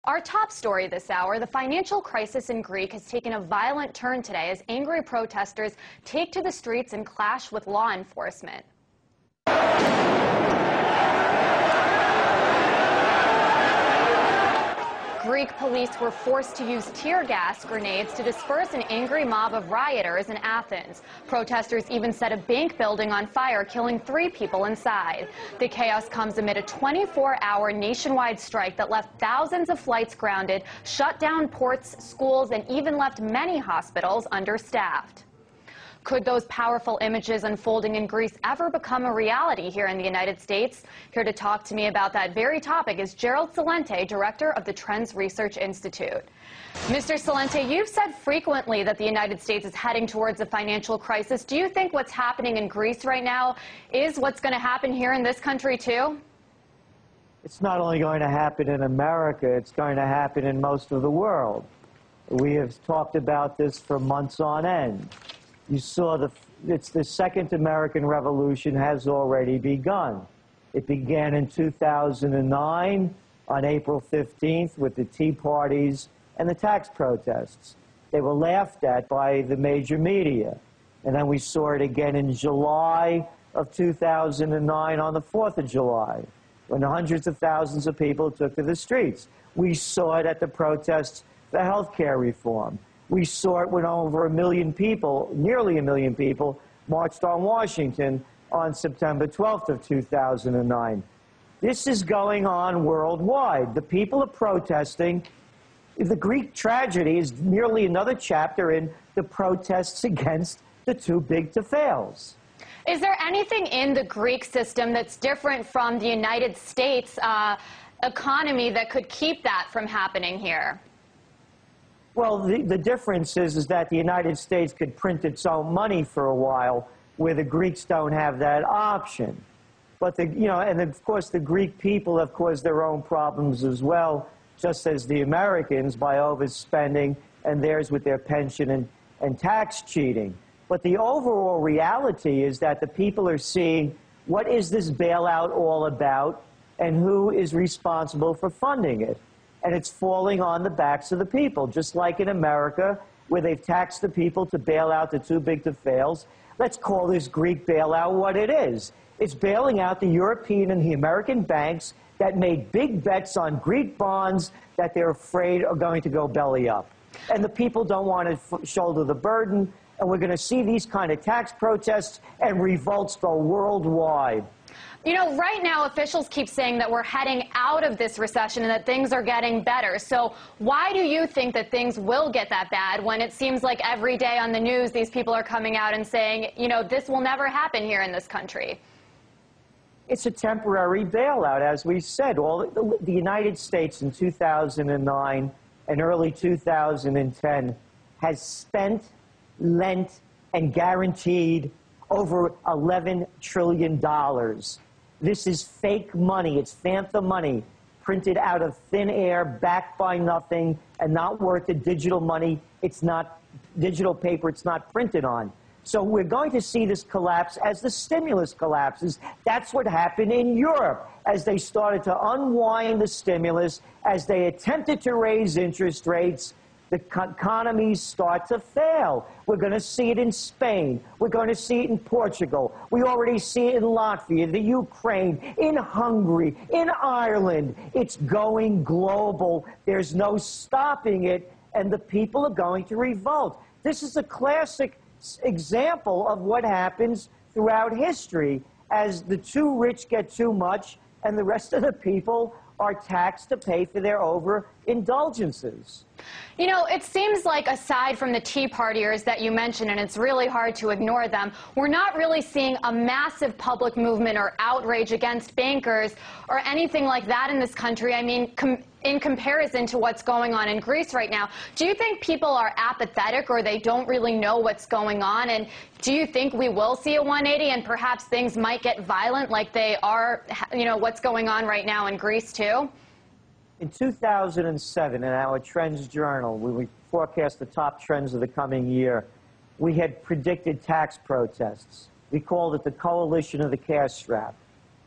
Our top story this hour, the financial crisis in Greece has taken a violent turn today as angry protesters take to the streets and clash with law enforcement. Greek police were forced to use tear gas grenades to disperse an angry mob of rioters in Athens. Protesters even set a bank building on fire, killing 3 people inside. The chaos comes amid a 24-hour nationwide strike that left thousands of flights grounded, shut down ports, schools, and even left many hospitals understaffed. Could those powerful images unfolding in Greece ever become a reality here in the United States? Here to talk to me about that very topic is Gerald Celente, director of the Trends Research Institute. Mr. Celente, you've said frequently that the United States is heading towards a financial crisis. Do you think what's happening in Greece right now is what's going to happen here in this country too? It's not only going to happen in America, it's going to happen in most of the world. We have talked about this for months on end. You saw it's the Second American Revolution has already begun. It began in 2009 on April 15th with the Tea Parties and the tax protests. They were laughed at by the major media. And then we saw it again in July of 2009 on the 4th of July, when hundreds of thousands of people took to the streets. We saw it at the protests for health care reform. We saw it when over 1 million people, nearly 1 million people, marched on Washington on September 12th of 2009. This is going on worldwide. The people are protesting. The Greek tragedy is merely another chapter in the protests against the too big to fails. Is there anything in the Greek system that's different from the United States economy that could keep that from happening here? Well, the difference is that the United States could print its own money for a while, where the Greeks don't have that option. But and of course the Greek people have caused their own problems as well, just as the Americans by overspending and theirs with their pension and tax cheating. But the overall reality is that the people are seeing what is this bailout all about and who is responsible for funding it. And it's falling on the backs of the people, just like in America, where they've taxed the people to bail out the too big to fails. Let's call this Greek bailout what it is. It's bailing out the European and the American banks that made big bets on Greek bonds that they're afraid are going to go belly up. And the people don't want to shoulder the burden, and we're going to see these kind of tax protests and revolts go worldwide. You know, right now officials keep saying that we're heading out of this recession and that things are getting better. So why do you think that things will get that bad when it seems like every day on the news these people are coming out and saying, you know, this will never happen here in this country? It's a temporary bailout, as we said. The United States in 2009 and early 2010 has spent, lent, and guaranteed over $11 trillion. This is fake money. It's phantom money printed out of thin air, backed by nothing, and not worth the digital money. It's not digital paper. It's not printed on. So we're going to see this collapse as the stimulus collapses. That's what happened in Europe as they started to unwind the stimulus, as they attempted to raise interest rates. The economies start to fail. We're going to see it in Spain. We're going to see it in Portugal. We already see it in Latvia, the Ukraine, in Hungary, in Ireland. It's going global. There's no stopping it, and the people are going to revolt. This is a classic example of what happens throughout history as the too rich get too much and the rest of the people are taxed to pay for their overindulgences. You know, it seems like aside from the Tea Partiers that you mentioned, and it's really hard to ignore them, we're not really seeing a massive public movement or outrage against bankers or anything like that in this country. I mean, in comparison to what's going on in Greece right now, do you think people are apathetic or they don't really know what's going on? And do you think we will see a 180 and perhaps things might get violent like they are, you know, what's going on right now in Greece too? In 2007, in our Trends Journal, when we forecast the top trends of the coming year, we had predicted tax protests. We called it the coalition of the cash strap.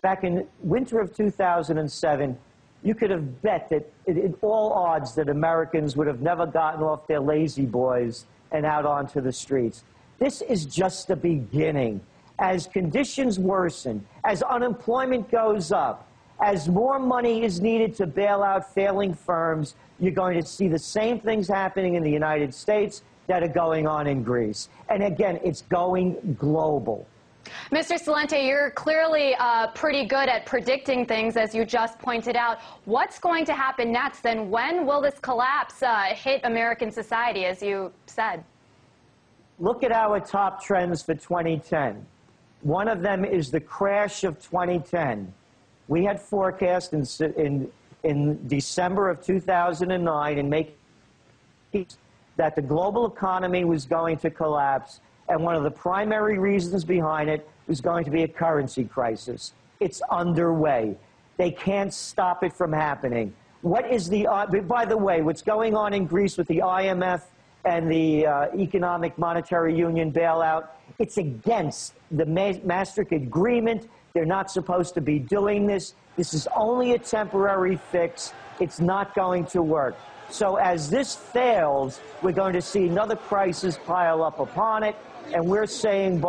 Back in winter of 2007, you could have bet that all odds that Americans would have never gotten off their lazy boys and out onto the streets. This is just the beginning. As conditions worsen, as unemployment goes up, as more money is needed to bail out failing firms, you're going to see the same things happening in the United States that are going on in Greece. And again, it's going global. Mr. Celente, you're clearly pretty good at predicting things, as you just pointed out. What's going to happen next, and when will this collapse hit American society, as you said? Look at our top trends for 2010. One of them is the crash of 2010. We had forecast in December of 2009 and make that the global economy was going to collapse, and one of the primary reasons behind it was going to be a currency crisis. It's underway. They can't stop it from happening. What is the, by the way, what's going on in Greece with the IMF and the Economic Monetary Union bailout, it's against the Maastricht Agreement. They're not supposed to be doing this. This is only a temporary fix. It's not going to work. So as this fails, we're going to see another crisis pile up upon it. And we're saying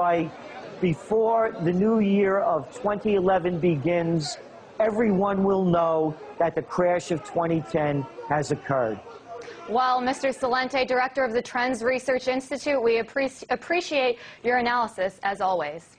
before the new year of 2011 begins, everyone will know that the crash of 2010 has occurred. Well, Mr. Celente, Director of the Trends Research Institute, we appreciate your analysis, as always.